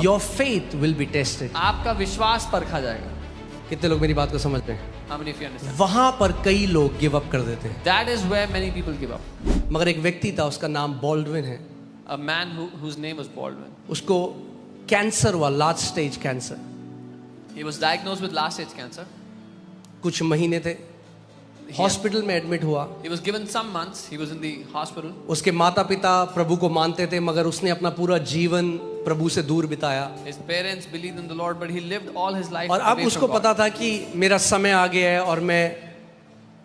Your faith will be tested. आपका विश्वास परखा जाएगा. कितने लोग मेरी बात को समझ रहे हैं? How many of you understand? वहां पर कई लोग गिव अप कर देते हैं. That is where many people give up. मगर एक व्यक्ति था, उसका नाम बॉल्डविन है. A man whose name was Baldwin. उसको कैंसर हुआ, large stage cancer. He was diagnosed with last stage cancer. कुछ महीने थे, हॉस्पिटल में एडमिट हुआ. He was given some months. He was in the hospital. उसके माता पिता प्रभु को मानते थे, मगर उसने अपना पूरा जीवन प्रभु से दूर बिताया. His parents believed in the Lord, but he lived all his life और अब away उसको from God. पता था कि मेरा समय आ गया है और मैं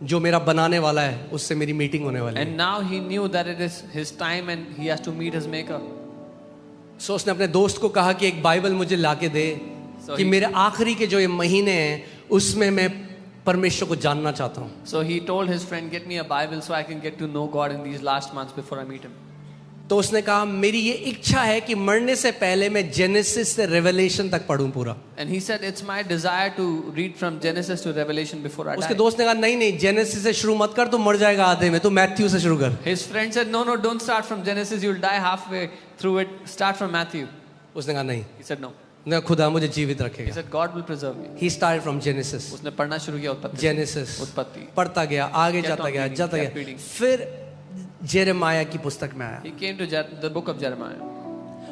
जो मेरा बनाने वाला है उससे मेरी मीटिंग होने वाली है. And now he knew that it is his time and he has to meet his maker. सो उसने अपने दोस्त को कहा कि एक बाइबल मुझे लाके दे कि मेरे आखिरी के जो ये महीने हैं उसमें मैं परमेश्वर को जानना चाहता हूँ. So he told his friend, get me a Bible so I can get to know God in these last months before I meet him. तो उसने कहा मेरी ये इच्छा है कि मरने से पहले मैं जेनेसिस से रेवलेशन तक पढूं पूरा. And he said, it's my desire to read from Genesis to Revelation before I उसके die. दोस्त ने कहा नहीं नहीं, जेनेसिस से शुरू मत कर, तू मर जाएगा आधे में, तू मैथ्यू से शुरू कर. His friend said, no, don't start from Genesis, you'll die halfway through it. Start from Matthew. उसने कहा नहीं. He said, no. उसने कहा खुदा मुझे जीवित He रखेगा. said, God will preserve me. He started from Genesis. उसने पढ़ना शुरू किया उत्पत्ति. जेनेसिस उत्पत्ति. पढ़ता गया, आगे Kept जाता on गया, reading, जाता kept गया. reading. फिर जेरेमाया की पुस्तक में आया He came to the book of Jeremiah.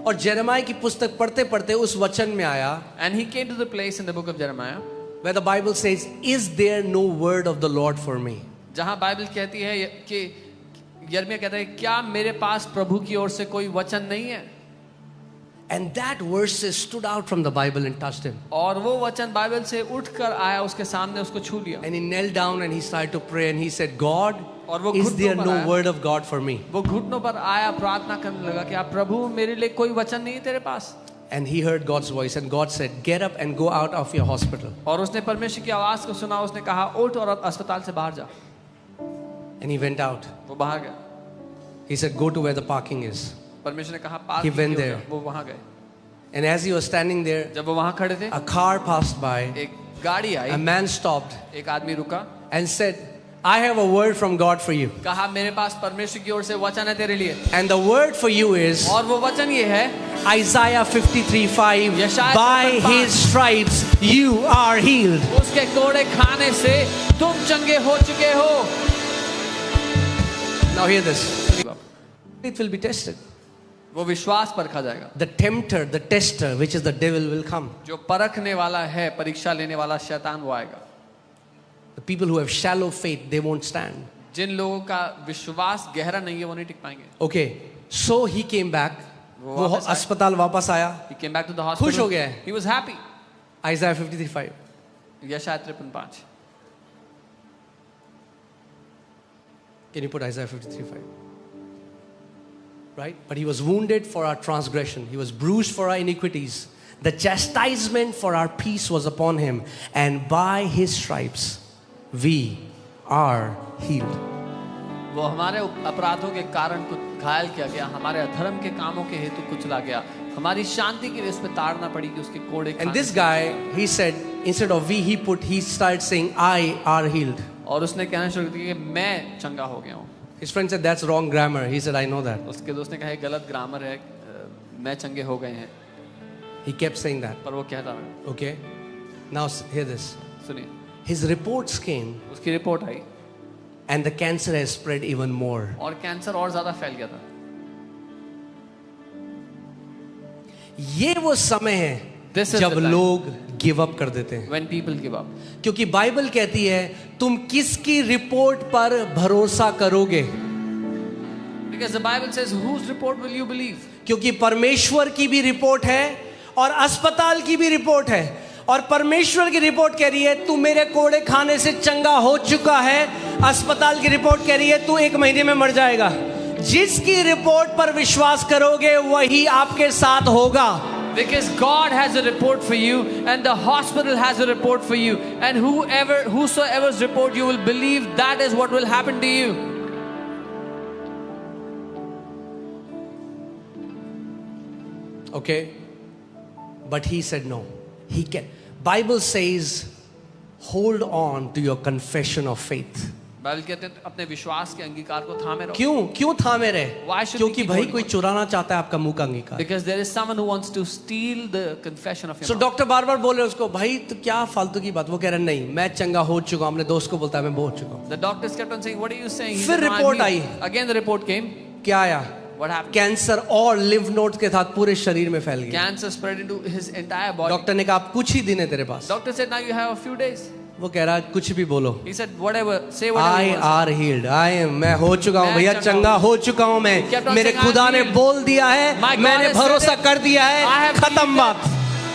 और जेरेमाया की पुस्तक पढ़ते पढ़ते उस वचन में आया And he came to the place in the book of Jeremiah where the Bible says, is there no word of the Lord for me? जहां बाइबल कहती है कि यिर्मयाह कहता है क्या मेरे पास प्रभु की ओर से कोई वचन नहीं है. And that verse stood out from the Bible and touched him. और वो वचन बाइबल से उठकर आया उसके सामने, उसको छू लिया. And he knelt down and he started to pray and he said, God, और वो is घुटनों there पर no आया. word of God for me? वो घुटनों पर आया, प्रार्थना करने लगा कि आप प्रभु मेरे लिए कोई वचन नहीं है तेरे पास. And he heard God's voice and God said, get up and go out of your hospital. और उसने परमेश्वर की आवाज को सुना. उसने कहा उठ और अस्पताल से बाहर जा. And he went out. वो बाहर गया. He said, go to where the parking is. परमेश्वर ने कहा पार्क He went कीजिए. there. वो वहां गए. And as he was standing there, जब वो वहां खड़े थे a car passed by. एक गाड़ी A आई. man stopped एक आदमी रुका. and said, I have a word from God for you. कहा मेरे पास परमेश्वर की ओर से वचन है तेरे लिए. And the word for you is और वो वचन ये है Isaiah 53:5. यशायाह By 53:5. his stripes you are healed. उसके कोड़े खाने से तुम चंगे हो चुके हो. Now hear this. It will be tested. वो विश्वास परखा जाएगा. The tempter, the tester, which is the devil, will come. जो परखने वाला है, परीक्षा लेने वाला शैतान वो आएगा. The people who have shallow faith, they won't stand. जिन लोगों का विश्वास गहरा नहीं है वो नहीं टिक पाएंगे. Okay, so he came back. वो वो वापस आया. अस्पताल वापस आया. He came back to the hospital. खुश हो गया है. He was happy. Isaiah 53:5. यशायाह 53:5. Can you put Isaiah 53:5? Right? But he was wounded for our transgression. He was bruised for our iniquities. The chastisement for our peace was upon him. And by his stripes we are healed. वो हमारे अपराधों के कारण कुछ घायल किया गया, हमारे अधर्म के कामों के हेतु कुचला गया, हमारी शांति के लिए उस पे ताड़ना पड़ी कि उसके कोड़े And खाने this से- guy, he said, instead of we, he started saying, I are healed. और उसने कहना शुरू किया कि मैं चंगा हो गया हूँ. His friend said, that's wrong grammar. He said, I know that. उसके दोस्त ने कहा ये गलत ग्रामर है, मैं चंगे हो गए हैं. He kept saying that. पर वो कहता रहा. Okay? Now hear this. सुनिए, His reports came उसकी report I and the cancer has spread even more. और कैंसर और ज्यादा फैल गया था. ये वो समय है This is जब the time. लोग गिव अप कर देते हैं. When people give up. क्योंकि बाइबल कहती है तुम किसकी रिपोर्ट पर भरोसा करोगे. Because the Bible says, whose report will you believe? क्योंकि परमेश्वर की भी रिपोर्ट है और अस्पताल की भी रिपोर्ट है. और परमेश्वर की रिपोर्ट कह रही है तू मेरे कोड़े खाने से चंगा हो चुका है. अस्पताल की रिपोर्ट कह रही है तू 1 महीने में मर जाएगा. जिसकी रिपोर्ट पर विश्वास करोगे वही आपके साथ होगा. Because God has a report for you and the hospital has a report for you, and whosoever's report you will believe, that is what will happen to you. Okay? But he said no. Bible says hold on to your confession of faith. Bible कहते हैं अपने विश्वास के अंगीकार को थामे रहो. क्यों थामे Why रहे? should we क्योंकि keep भाई holding कोई on? चुराना चाहता है आपका मुंह का अंगीकार. Because there is someone who wants to steal the confession of your सो mouth. डॉक्टर बार बार बोल रहे उसको, भाई तो क्या फालतू की बात. वो कह रहे नहीं, मैं चंगा हो चुका हूं. अपने दोस्त को बोलता है मैं हो चुका हूं. The doctors kept on saying, what are you saying? He फिर said, "No, I'm report healed." Again the report came. क्या आया? What happened? कैंसर और लिम्फ नोड्स के साथ पूरे शरीर में फैल गया. Cancer spread into his entire body. Doctor ने कहा आप कुछ ही दिन है तेरे पास. Doctor said, now you have a few days. वो कह रहा कुछ भी बोलो. He said, whatever, say whatever I you want. Are healed. I am, मैं हो चुका हूँ मैं भैया, चंगा चंगा हो चुका हूँ मैं. kept on मेरे saying, खुदा "I'm ने healed." बोल दिया है, My God मैंने has said भरोसा it. कर दिया I है, have खत्म believed बात.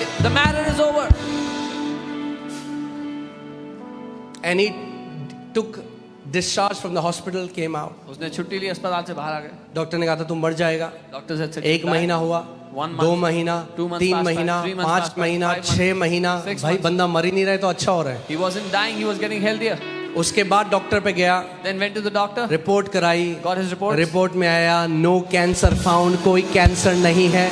it. The matter is over. And he took discharge from the hospital, came out. उसने छुट्टी ली, अस्पताल से बाहर आ गए. डॉक्टर ने कहा था तुम मर जाएगा. Doctor said, एक महीना हुआ, 1 month, 2 महीना, 2 months 3 passed by, महीना, 3 months 5 passed by, महीना, 5 months, 6 महीना. 6 भाई months. बंदा मर ही नहीं रहा है तो अच्छा हो रहा है. He wasn't dying, he was getting healthier. उसके बाद डॉक्टर पे गया, Then went to the doctor, report कराई. got his reports. रिपोर्ट में आया नो कैंसर फाउंड, कोई कैंसर नहीं है.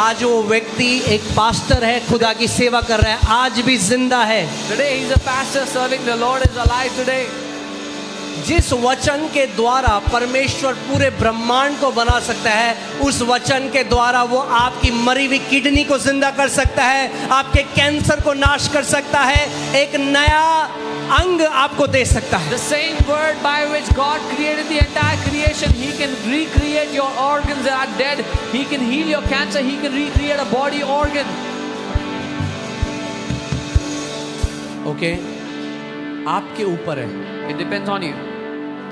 आज वो व्यक्ति एक पास्टर है, खुदा की सेवा कर रहा है, आज भी जिंदा है. Today he's a pastor serving the Lord, is alive today. जिस वचन के द्वारा परमेश्वर पूरे ब्रह्मांड को बना सकता है, उस वचन के द्वारा वो आपकी मरी हुई किडनी को जिंदा कर सकता है, आपके कैंसर को नाश कर सकता है, एक नया अंग आपको दे सकता है. The same word by which God created the entire creation, He can recreate your organs that are dead. He can heal your cancer. He can recreate a body organ. Okay, आपके ऊपर है It depends on you.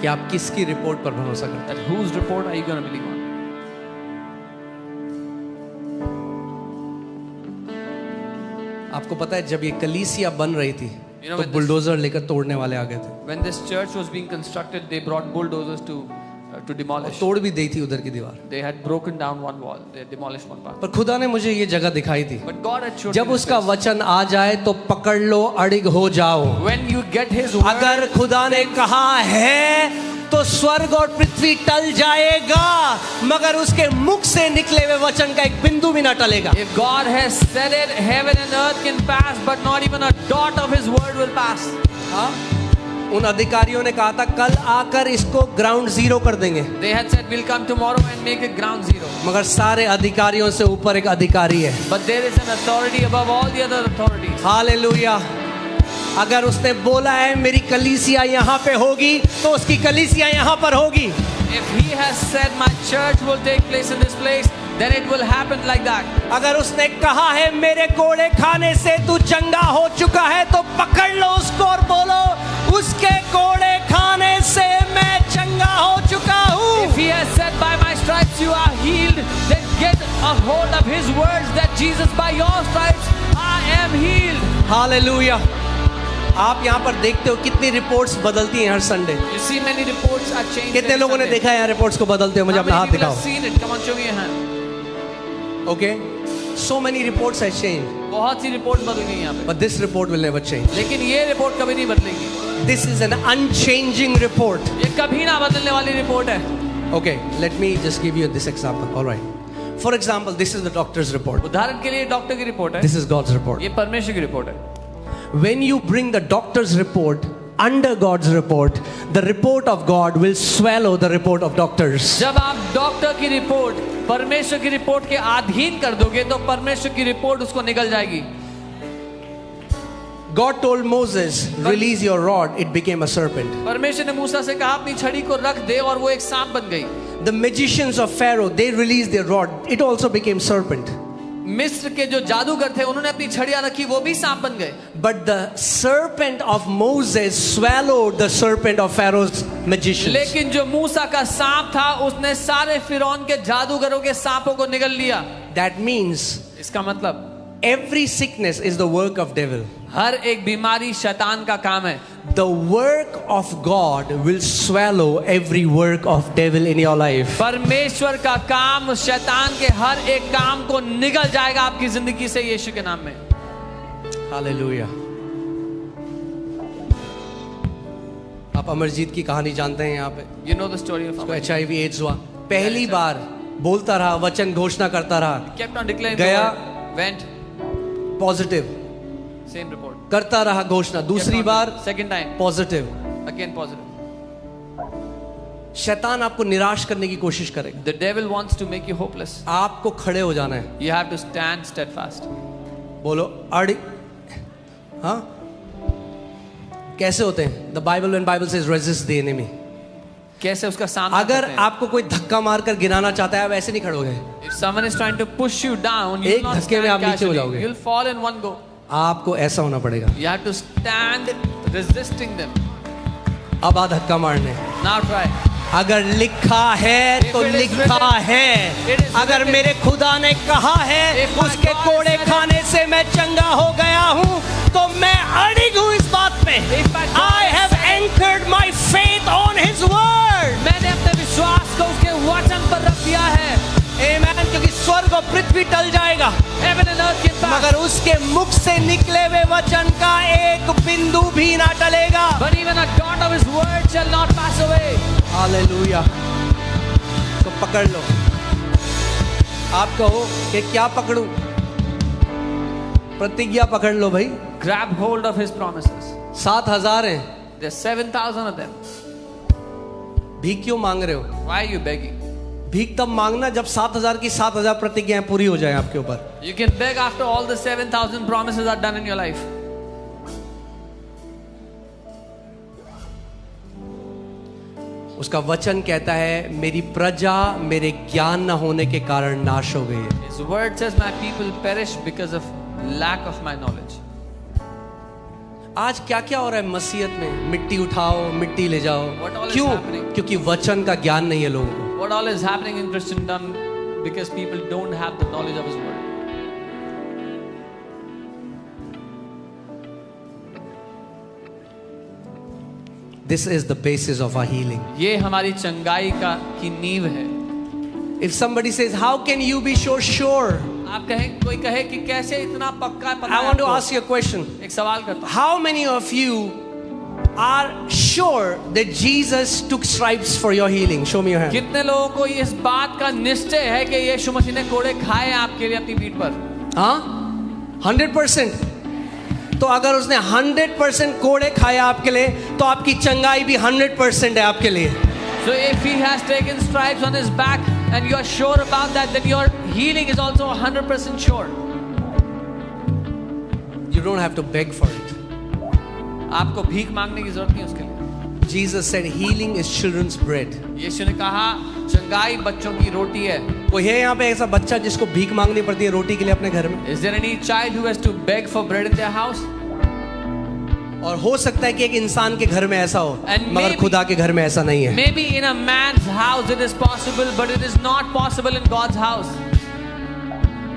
कि आप किसकी report पर भरोसा करते हैं. That whose report are you going to believe on? आपको पता है जब ये कलीसिया बन रही थी You know, तो when बुलडोजर लेकर तोड़ने वाले आ गए थे. When this church was being constructed, they brought bulldozers to demolish. तोड़ भी दी थी उधर की दीवार. They had broken down one wall. They had demolished one part. पर खुदा ने मुझे ये जगह दिखाई थी. But God had showed जब me this उसका place. वचन आ जाए तो पकड़ लो, अड़िग हो जाओ. When you get His word, अगर खुदा ने कहा है तो स्वर्ग और पृथ्वी टल जाएगा, मगर उसके मुख से निकले हुए वचन का एक बिंदु भी ना टलेगा. if God has said it, heaven and earth can pass, but not even a dot of His word will pass. हाँ? उन अधिकारियों ने कहा था कल आकर इसको ग्राउंड जीरो कर देंगे, They had said, we'll come tomorrow and make it ground zero. मगर सारे अधिकारियों से ऊपर एक अधिकारी है. But there is an authority above all the other authorities. Hallelujah. अगर उसने बोला है मेरी कलीसिया यहाँ पे होगी तो उसकी कलीसिया यहाँ पर होगी. If He has said, my church will take place in this place, then it will happen like that. अगर उसने कहा है मेरे कोड़े खाने से तू चंगा हो चुका है तो पकड़ लो उसको और बोलो उसके कोड़े खाने से मैं चंगा हो चुका हूँ. If He has said, by my stripes you are healed, then get a hold of His words that Jesus, by your stripes I am healed. Hallelujah. आप यहाँ पर देखते हो कितनी रिपोर्ट्स बदलती हैं हर Sunday. You see many reports are changed. कितने every लोगों ने Sunday. देखा है यहाँ रिपोर्ट्स को बदलते हुए? मुझे How अपना हाथ many people दिखाओ. have seen it? Come on, show me your hand. Okay, so many reports have changed, बहुत सी रिपोर्ट बदल गई यहाँ पे, but this report will never change. लेकिन ये रिपोर्ट कभी नहीं बदलेगी. This is an unchanging report. ये कभी ना बदलने वाली रिपोर्ट है. Okay, let me just give you this example. All right. For example, this is the doctor's report. उदाहरण के लिए डॉक्टर की रिपोर्ट है. This is God's report. ये परमेश्वर की रिपोर्ट है. When you bring the doctor's report under God's report, the report of God will swallow the report of doctors. जब आप डॉक्टर की रिपोर्ट परमेश्वर की रिपोर्ट के अधीन कर दोगे तो परमेश्वर की रिपोर्ट उसको निकल जाएगी. God told Moses, release your rod, it became a serpent. परमेश्वर ने मूसा से कहा अपनी छड़ी को रख दे और वो एक सांप बन गई. The magicians of Pharaoh, they released their rod, it also became serpent. मिस्र के जो जादूगर थे उन्होंने अपनी छड़ियां रखी, वो भी सांप बन गए. But the serpent of Moses swallowed the serpent of Pharaoh's magicians. लेकिन जो मूसा का सांप था उसने सारे फिरौन के जादूगरों के सांपों को निगल लिया. That means इसका मतलब every sickness is the work of devil. हर एक बीमारी शैतान का काम है. The work of God will swallow every work of devil in your life. परमेश्वर का काम शैतान के हर एक काम को निगल जाएगा आपकी जिंदगी से यीशु के नाम में. Hallelujah. आप अमरजीत की कहानी जानते हैं यहाँ पे. You know the story of Amar. HIV AIDS हुआ, पहली बार बोलता रहा, वचन घोषणा करता रहा, Kept on declaring. गया. the word, went, positive same report. करता रहा घोषणा, दूसरी बार Second time, positive, again positive. शैतान आपको निराश करने की कोशिश करेगा। The devil wants to make you hopeless. आपको खड़े हो जाना है। You have to stand steadfast. बोलो अड़ी, हाँ कैसे होते हैं? The Bible, when Bible says resist the enemy. कैसे उसका सामना अगर करते हैं? आपको कोई धक्का मारकर गिराना चाहता है, आप ऐसे नहीं खड़ोगे। If someone is trying to push you down, you एक will not धक्के में stand आप नीचे हो casually. जाओगे। You'll fall in one go. आपको ऐसा होना पड़ेगा। You have to stand resisting them. अब आ धक्का मारने। Now try. अगर लिखा है तो If it is लिखा written, है। it is अगर written. मेरे खुदा ने कहा है If my उसके God कोड़े said it. खाने से मैं चंगा हो गया हूँ, तो मैं अड़िग हूँ इस बात पे। If my God I have said it. anchored my faith on His word. मैंने अपने विश्वास को उसके वचन पर रख दिया है। Amen, क्योंकि स्वर्ग और पृथ्वी टल जाएगा, Heaven and earth can pass, मगर उसके मुख से निकले हुए वचन का एक बिंदु भी ना टलेगा। but even a dot of His word shall not pass away. Hallelujah. तो पकड़ लो। आप कहो कि क्या पकड़ूं? प्रतिज्ञा पकड़ लो भाई। Grab hold of His promises. 7,000 हैं। There's 7,000 of them. भीख क्यों मांग रहे हो? Why are you begging? भीख तब मांगना जब 7,000 की 7,000 प्रतिज्ञाएं पूरी हो जाए आपके ऊपर। You can beg after all the 7,000 promises are done in your life. उसका वचन कहता है मेरी प्रजा मेरे ज्ञान न होने के कारण नाश हो गई है। His word says, my people perish because of lack of my knowledge. आज क्या क्या हो रहा है मसीहत में? मिट्टी उठाओ, मिट्टी ले जाओ। What all is क्यों? happening? क्योंकि वचन का ज्ञान नहीं है लोगों को। What all is happening in Christendom because people don't have the knowledge of His word. This is the basis of our healing. ये हमारी चंगाई की नींव है। If somebody says, how can you be so sure? आप कहें, कोई कहे कि कैसे इतना पक्का पता I है want to आपको? ask you a question. एक सवाल करता हूं। How many of you are sure that Jesus took stripes for your healing? Show me your hand. कितने लोगों को इस बात का निश्चय है कि यीशु मसीह ने कोड़े खाए आपके लिए अपनी पीठ पर? हाँ? 100%. तो अगर उसने 100% कोड़े खाए आपके लिए, तो आपकी चंगाई भी 100% है आपके लिए। So if He has taken stripes on His back and you are sure about that, then your healing is also 100% sure. You don't have to beg for it. आपको भीख मांगने की जरूरत नहीं उसके लिए। Jesus said healing is children's bread. यीशु ने कहा चंगाई बच्चों की रोटी है। कोई है यहाँ पे ऐसा बच्चा जिसको भीख मांगनी पड़ती है रोटी के लिए अपने घर में? Is there any child who has to beg for bread in their house? और हो सकता है कि एक इंसान के घर में ऐसा हो, And मगर maybe- खुदा के घर में ऐसा नहीं है। Maybe in a man's house it is possible, but it is not possible in God's house.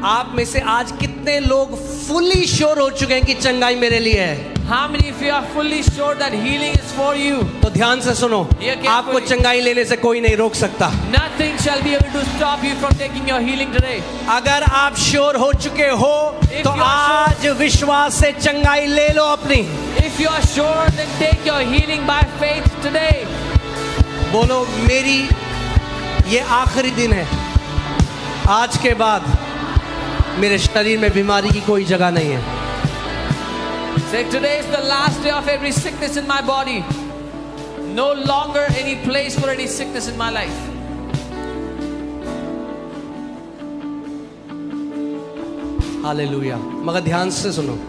आप में से आज कितने लोग फुली श्योर हो चुके हैं कि चंगाई मेरे लिए है? How many of you are fully sure that healing is for you? तो ध्यान से सुनो, ये carefully. आपको चंगाई लेने से कोई नहीं रोक सकता। Nothing shall be able to stop you from taking your healing today. अगर आप श्योर हो चुके हो If तो you are आज विश्वास से चंगाई ले लो अपनी। If you are sure, then take your healing by faith today. बोलो मेरी ये आखिरी दिन है, आज के बाद मेरे शरीर में बीमारी की कोई जगह नहीं है। Say, today is the last day of every sickness in my body. No longer any place for any sickness in my life. Hallelujah. मगर ध्यान से सुनो,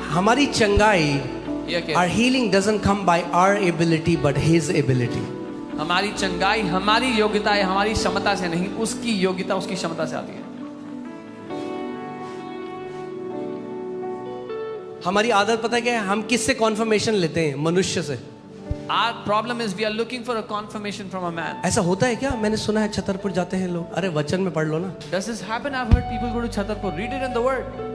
हमारी चंगाई, ये क्या? our healing doesn't come by our ability but His ability. हमारी चंगाई हमारी योग्यता है, हमारी क्षमता से नहीं, उसकी योग्यता उसकी क्षमता से आती है। हमारी आदत पता है क्या है? हम किससे कॉन्फर्मेशन लेते हैं? मनुष्य से। Our problem is we are looking for a confirmation from a man. ऐसा होता है क्या? मैंने सुना है छतरपुर जाते हैं लोग। अरे वचन में पढ़ लो ना। Does this happen? I've heard people go to Chhatarpur. Read it in the word.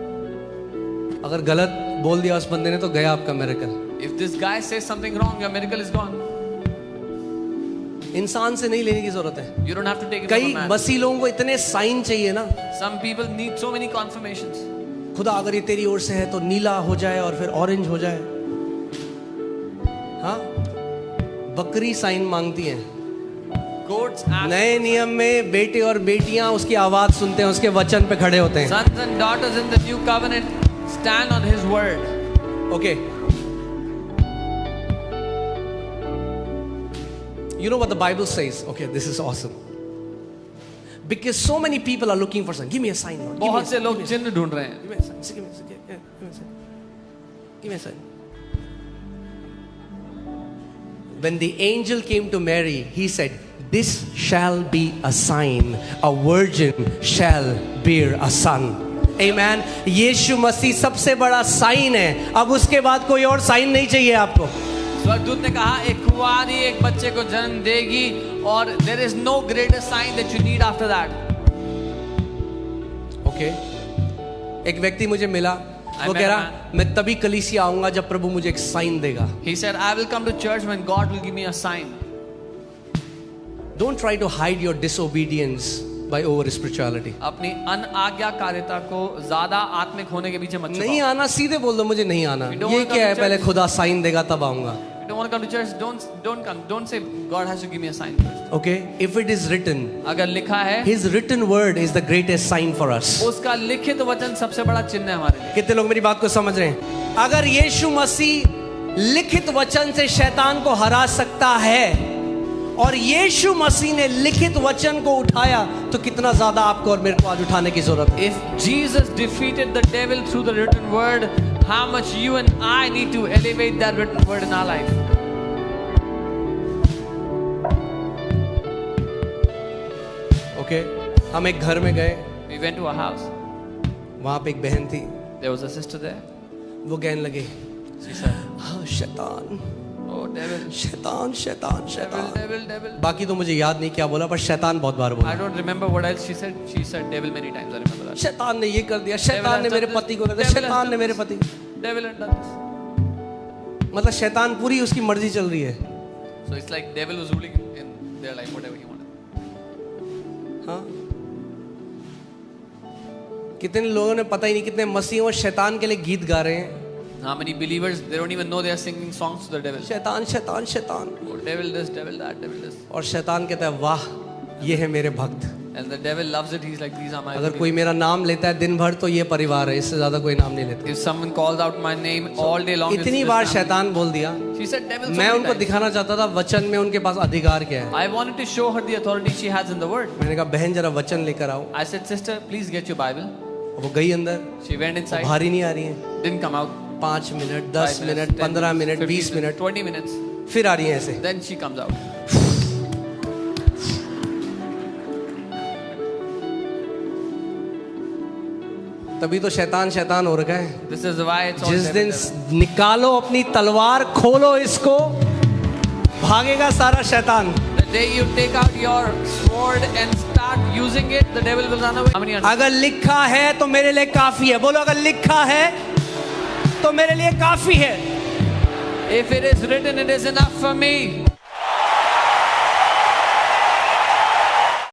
अगर गलत बोल दिया उस बंदे ने तो गया आपका miracle. If this guy says something wrong, your miracle is gone. इंसान से नहीं लेने की जरूरत है। You don't have to take it from कई a man. मसीह लोगों को इतने साइन चाहिए ना। Some people need so many confirmations. खुदा अगर ये तेरी ओर से है तो नीला हो जाए और फिर ऑरेंज हो जाए। हाँ, बकरी साइन मांगती है। Goats ask. नए नियम में बेटे और बेटियां उसकी आवाज सुनते हैं, उसके वचन पे खड़े होते हैं। Sons and daughters in the new covenant stand on His word. Okay, You know what the Bible says? Okay, this is awesome. Because so many people are looking for sign. Give me a sign, Lord. Give me a बहुत से sign. लोग चिन्ह ढूंढ रहे हैं. Give me a sign. Give me a sign. Give me a sign. Give me a sign. When the angel came to Mary, he said, "This shall be a sign. A virgin shall bear a son." Amen. यीशु मसीह सबसे बड़ा sign है. अब उसके बाद कोई और sign नहीं चाहिए आपको. स्वर्गदूत ने कहा एक कुंवारी एक बच्चे को जन्म देगी और there is no greater sign that you need after that. Okay. एक व्यक्ति मुझे मिला. वो met कह a रहा मैं तभी कलीसिया आऊंगा जब प्रभु मुझे एक साइन देगा. He said, I will come to church when God will give me a sign. Don't try to hide your disobedience by over spirituality. अपनी अनाज्ञाकारिता को ज्यादा आत्मिक होने के पीछे मत नहीं छुपाओ. आना सीधे बोल दो मुझे नहीं आना. You don't ये wanna come क्या to है church? पहले खुदा साइन देगा तब आऊंगा. You don't want to come to church, don't come. Don't say God has to give me a sign first. Okay, if it is written, अगर लिखा है, His written word is the greatest sign for us. उसका लिखित वचन सबसे बड़ा चिन्ह है हमारे लिए. कितने लोग मेरी बात को समझ रहे हैं? अगर यीशु मसीह लिखित वचन से शैतान को हरा सकता है और यीशु मसीह ने लिखित वचन को उठाया तो कितना ज्यादा आपको और मेरे को आज उठाने की जरूरत है. If Jesus defeated the devil through the written word, how much you and I need to elevate that written word in our life. Okay, हम एक घर में गए. We went to a house. वहां पे एक बहन थी. There was a sister there. वो कहने लगे, She said, हाँ शैतान oh devil, शैतान शैतान devil, शैतान. devil, devil. बाकी तो मुझे याद नहीं क्या बोला पर शैतान बहुत बार I बोला. don't remember what else she said. She said devil many times. I remember that. शैतान ने ये कर दिया, शैतान ने मेरे पति को कर दिया, शैतान ने मेरे पति. Devil had done this. मतलब शैतान पूरी उसकी मर्जी चल रही है. So it's like devil was ruling in their life, whatever he wanted. हाँ. कितने लोगों ने पता ही नहीं कितने मसीह और शैतान के लिए गीत गा रहे हैं. How many believers, they don't even know they are singing songs to the devil. शैतान शैतान शैतान. Oh, devil this, devil that, devil this. और शैतान कहता है वाह ये है मेरे भक्त. And the devil loves it. He's like, these are my अगर कोई believers. मेरा नाम लेता है दिन भर तो ये परिवार है, इससे ज्यादा कोई नाम नहीं लेता. If someone calls out my name all day long, it's इतनी this बार family. शैतान बोल दिया. She said devil so मैं many उनको times. दिखाना चाहता था वचन में उनके पास अधिकार क्या है. I wanted to show her the authority she has in the word. मैंने कहा बहन जरा वचन लेकर आओ. I said, sister, please get your Bible. वो गई अंदर. She went inside, बाहर ही नहीं आ रही है. didn't come out. 5 minute 5 10 minute 10 15 minute 15 20 minute 20 minutes. फिर आ रही है ऐसे. Then she comes out. तभी तो शैतान शैतान हो रखा है. This is why it's all जिस devil, दिन devil. निकालो अपनी तलवार खोलो इसको भागेगा सारा शैतान. The day you take out your sword and start using it, the devil will run away. How many understand? अगर लिखा है तो मेरे लिए काफी है. बोलो अगर लिखा है तो मेरे लिए काफी है. If it is written, it is enough for me.